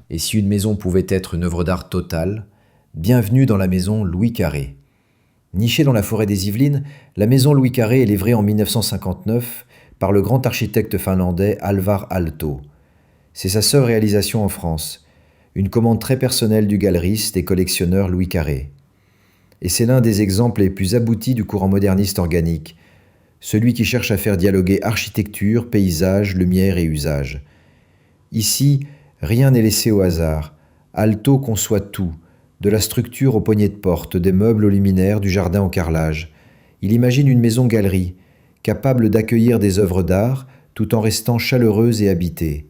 Et si une maison pouvait être une œuvre d'art totale, bienvenue dans la maison Louis Carré. Nichée dans la forêt des Yvelines, la maison Louis Carré est livrée en 1959 par le grand architecte finlandais Alvar Aalto. C'est sa seule réalisation en France, une commande très personnelle du galeriste et collectionneur Louis Carré. Et c'est l'un des exemples les plus aboutis du courant moderniste organique, celui qui cherche à faire dialoguer architecture, paysage, lumière et usage. Ici, rien n'est laissé au hasard. Aalto conçoit tout, de la structure aux poignées de porte, des meubles aux luminaires, du jardin au carrelage. Il imagine une maison-galerie, capable d'accueillir des œuvres d'art tout en restant chaleureuse et habitée.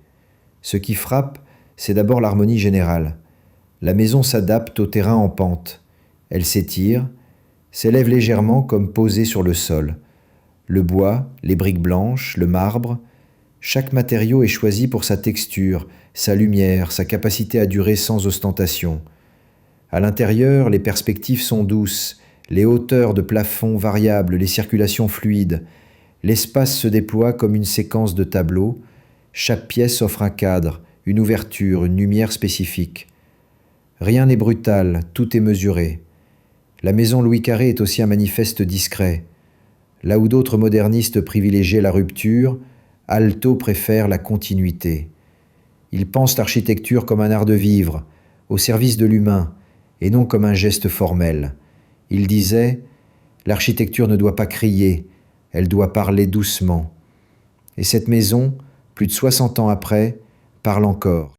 Ce qui frappe, c'est d'abord l'harmonie générale. La maison s'adapte au terrain en pente. Elle s'étire, s'élève légèrement comme posée sur le sol. Le bois, les briques blanches, le marbre, chaque matériau est choisi pour sa texture, sa lumière, sa capacité à durer sans ostentation. À l'intérieur, les perspectives sont douces, les hauteurs de plafond variables, les circulations fluides. L'espace se déploie comme une séquence de tableaux. Chaque pièce offre un cadre, une ouverture, une lumière spécifique. Rien n'est brutal, tout est mesuré. La maison Louis Carré est aussi un manifeste discret. Là où d'autres modernistes privilégiaient la rupture, Aalto préfère la continuité. Il pense l'architecture comme un art de vivre, au service de l'humain, et non comme un geste formel. Il disait « L'architecture ne doit pas crier, elle doit parler doucement ». Et cette maison, plus de 60 ans après, parle encore.